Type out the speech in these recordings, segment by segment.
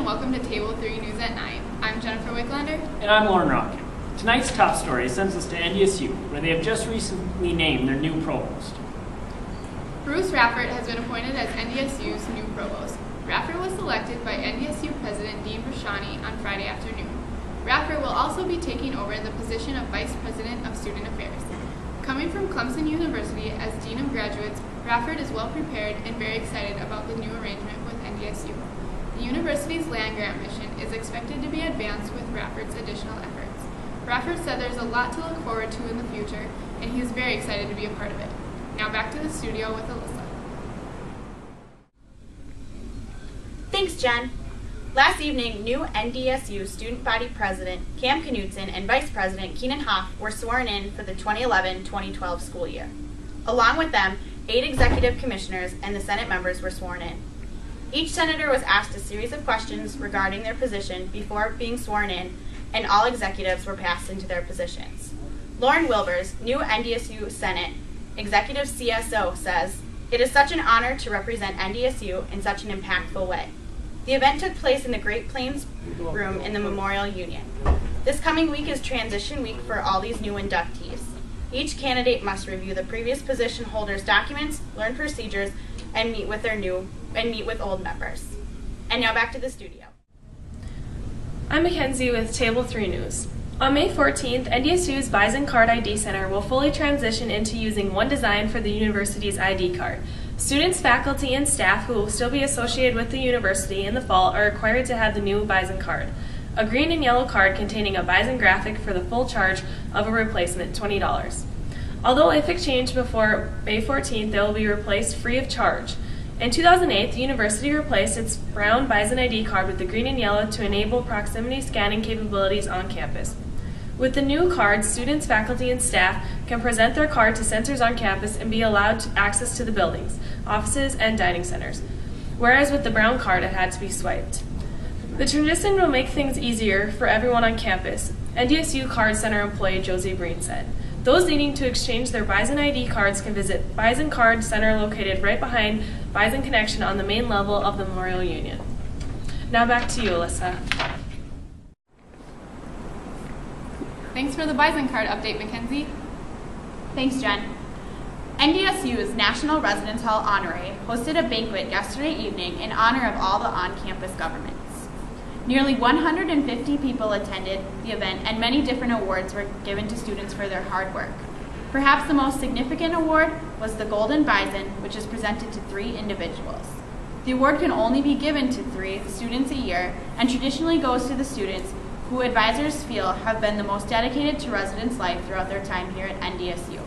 welcome to Table 3 News at 9. I'm Jennifer Wicklander. And I'm Lauren Rocket. Tonight's top story sends us to NDSU, where they have just recently named their new provost. Bruce Raffert has been appointed as NDSU's new provost. Raffert was selected by NDSU President Dean Brashani on Friday afternoon. Raffert will also be taking over the position of Vice President of Student Affairs. Coming from Clemson University as Dean of Graduates, Raffert is well prepared and very excited about the new arrangement with NDSU. The university's land grant mission is expected to be advanced with Raffert's additional efforts. Raffert said there's a lot to look forward to in the future, and he is very excited to be a part of it. Now back to the studio with Alyssa. Thanks, Jen. Last evening, new NDSU Student Body President Cam Knutson and Vice President Keenan Hoff were sworn in for the 2011-2012 school year. Along with them, 8 executive commissioners and the Senate members were sworn in. Each senator was asked a series of questions regarding their position before being sworn in, and all executives were passed into their positions. Lauren Wilbers, new NDSU Senate Executive CSO, says, "It is such an honor to represent NDSU in such an impactful way. The event took place in the Great Plains Room in the Memorial Union. This coming week is transition week for all these new inductees. Each candidate must review the previous position holders' documents, learn procedures, and meet with old members." And now back to the studio. I'm Mackenzie with Table 3 News. On May 14th, NDSU's Bison Card ID Center will fully transition into using one design for the university's ID card. Students, faculty, and staff who will still be associated with the university in the fall are required to have the new Bison card, a green and yellow card containing a Bison graphic for the full charge of a replacement, $20. Although if exchanged before May 14th, they will be replaced free of charge. In 2008, the university replaced its brown Bison ID card with the green and yellow to enable proximity scanning capabilities on campus. With the new card, students, faculty, and staff can present their card to sensors on campus and be allowed access to the buildings, offices, and dining centers, whereas with the brown card, it had to be swiped. The transition will make things easier for everyone on campus, NDSU Card Center employee Josie Breen said. Those needing to exchange their Bison ID cards can visit Bison Card Center located right behind Bison Connection on the main level of the Memorial Union. Now back to you, Alyssa. Thanks for the Bison Card update, Mackenzie. Thanks, Jen. NDSU's National Residence Hall Honorary hosted a banquet yesterday evening in honor of all the on-campus governments. Nearly 150 people attended the event, and many different awards were given to students for their hard work. Perhaps the most significant award was the Golden Bison, which is presented to 3 individuals. The award can only be given to 3 students a year and traditionally goes to the students who advisors feel have been the most dedicated to residence life throughout their time here at NDSU.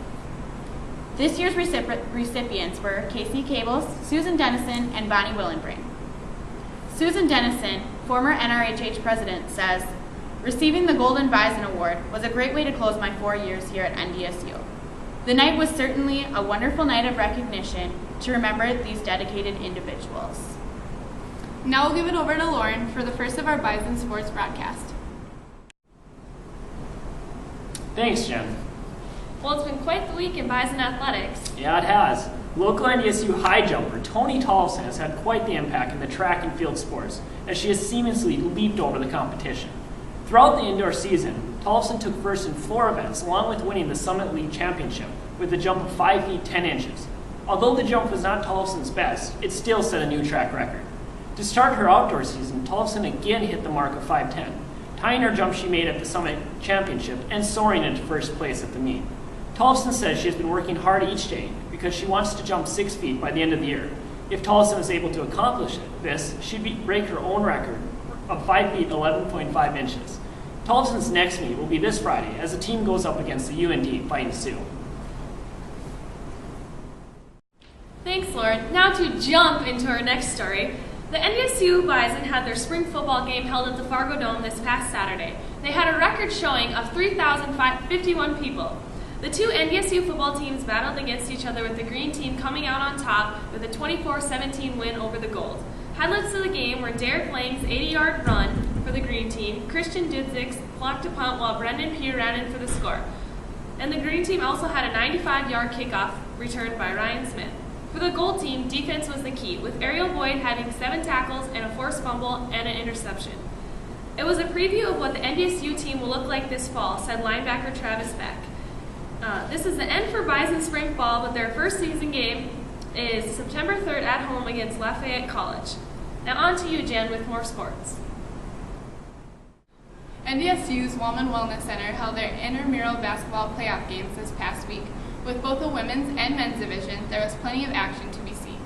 This year's recipients were Casey Cables, Susan Dennison, and Bonnie Willenbring. Susan Dennison, former NRHH president, says, "Receiving the Golden Bison Award was a great way to close my 4 years here at NDSU. The night was certainly a wonderful night of recognition to remember these dedicated individuals." Now we'll give it over to Lauren for the first of our Bison Sports broadcast. Thanks, Jen. Well, it's been quite the week in Bison athletics. Yeah, it has. Local NDSU high jumper Tony Tollefson has had quite the impact in the track and field sports, as she has seamlessly leaped over the competition. Throughout the indoor season, Tollefson took first in 4 events, along with winning the Summit League Championship with a jump of 5 feet 10 inches. Although the jump was not Tollefson's best, it still set a new track record. To start her outdoor season, Tollefson again hit the mark of 5'10", tying her jump she made at the Summit Championship and soaring into first place at the meet. Tollefson says she has been working hard each day because she wants to jump 6 feet by the end of the year. If Tollefson is able to accomplish this, she'd break her own record of 5 feet 11.5 inches. Tollefson's next meet will be this Friday as the team goes up against the UND Fighting Sioux. Thanks, Lauren. Now to jump into our next story. The NDSU Bison had their spring football game held at the Fargo Dome this past Saturday. They had a record showing of 3,051 people. The 2 NDSU football teams battled against each other with the green team coming out on top with a 24-17 win over the gold. Highlights of the game were Derek Lang's 80-yard run for the green team. Christian Didzik's blocked a punt while Brendan Pugh ran in for the score. And the green team also had a 95-yard kickoff returned by Ryan Smith. For the gold team, defense was the key, with Ariel Boyd having 7 tackles and a forced fumble and an interception. It was a preview of what the NDSU team will look like this fall, said linebacker Travis Beck. This is the end for Bison spring ball, but their first season game is September 3rd at home against Lafayette College. Now on to you, Jen, with more sports. NDSU's Wellman Wellness Center held their intramural basketball playoff games this past week. With both the women's and men's division, there was plenty of action to be seen.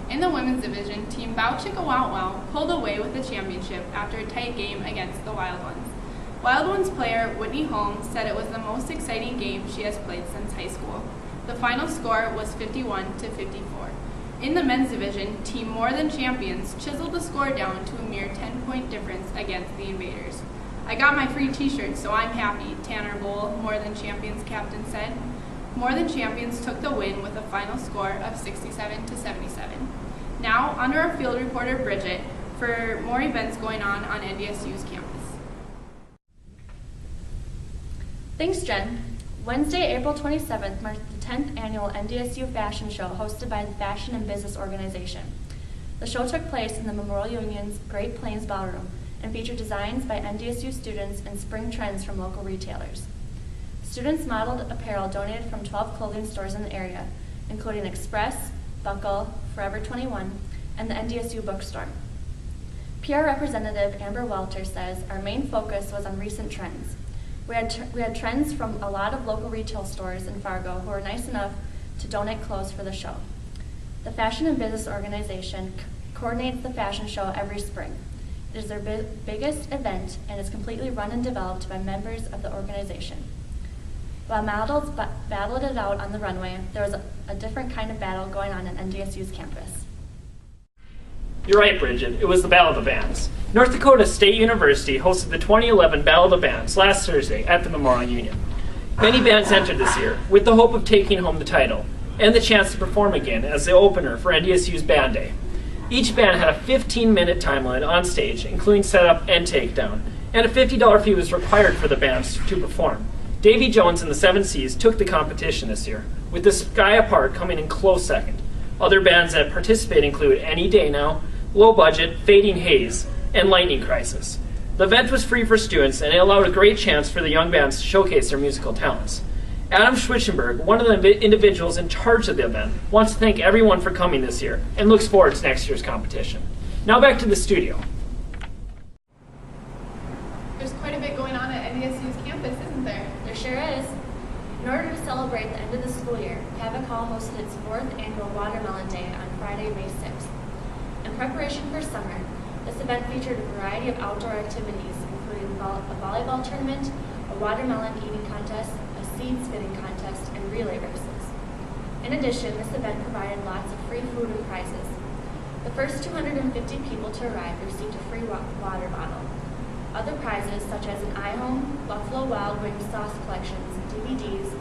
In the women's division, Team Bow Chicka Wow Wow pulled away with the championship after a tight game against the Wild Ones. Wild Ones player Whitney Holmes said it was the most exciting game she has played since high school. The final score was 51-54. In the men's division, Team More Than Champions chiseled the score down to a mere 10-point difference against the Invaders. "I got my free t-shirt, so I'm happy," Tanner Bowl, More Than Champions captain, said. More Than Champions took the win with a final score of 67-77. Now, on to our field reporter Bridget for more events going on NDSU's campus. Thanks, Jen. Wednesday, April 27th marked the 10th annual NDSU Fashion Show hosted by the Fashion and Business Organization. The show took place in the Memorial Union's Great Plains Ballroom and featured designs by NDSU students and spring trends from local retailers. Students modeled apparel donated from 12 clothing stores in the area, including Express, Buckle, Forever 21, and the NDSU bookstore. PR representative Amber Welter says our main focus was on recent trends. We had trends from a lot of local retail stores in Fargo who were nice enough to donate clothes for the show. The Fashion and Business Organization coordinates the fashion show every spring. It is their biggest event and is completely run and developed by members of the organization. While models battled it out on the runway, there was a different kind of battle going on NDSU's campus. You're right, Bridget. It was the Battle of the Bands. North Dakota State University hosted the 2011 Battle of the Bands last Thursday at the Memorial Union. Many bands entered this year with the hope of taking home the title and the chance to perform again as the opener for NDSU's Band Day. Each band had a 15-minute time limit on stage, including setup and takedown, and a $50 fee was required for the bands to perform. Davy Jones and the Seven Seas took the competition this year, with the Sky Apart coming in close second. Other bands that participate include Any Day Now, Low Budget, Fading Haze, and Lightning Crisis. The event was free for students, and it allowed a great chance for the young bands to showcase their musical talents. Adam Schwitzenberg, one of the individuals in charge of the event, wants to thank everyone for coming this year and looks forward to next year's competition. Now back to the studio. There's quite a bit going on at NDSU's campus, isn't there? There sure is. In order to celebrate the end of the school year, Cabot Hall hosted its 4th annual Watermelon Day on Friday, May 6th. In preparation for summer, this event featured a variety of outdoor activities, including a volleyball tournament, a watermelon eating contest, a seed spitting contest, and relay races. In addition, this event provided lots of free food and prizes. The first 250 people to arrive received a free water bottle. Other prizes, such as an iHome, Buffalo Wild Wings sauce collections, DVDs,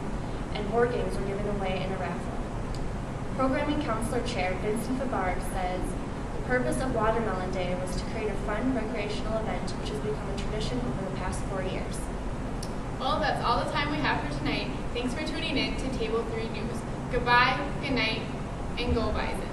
and board games were given away in a raffle. Programming Counselor Chair Vincent Favard says, "The purpose of Watermelon Day was to create a fun recreational event which has become a tradition over the past 4 years." Well, that's all the time we have for tonight. Thanks for tuning in to Table 3 News. Goodbye, good night, and go Bison.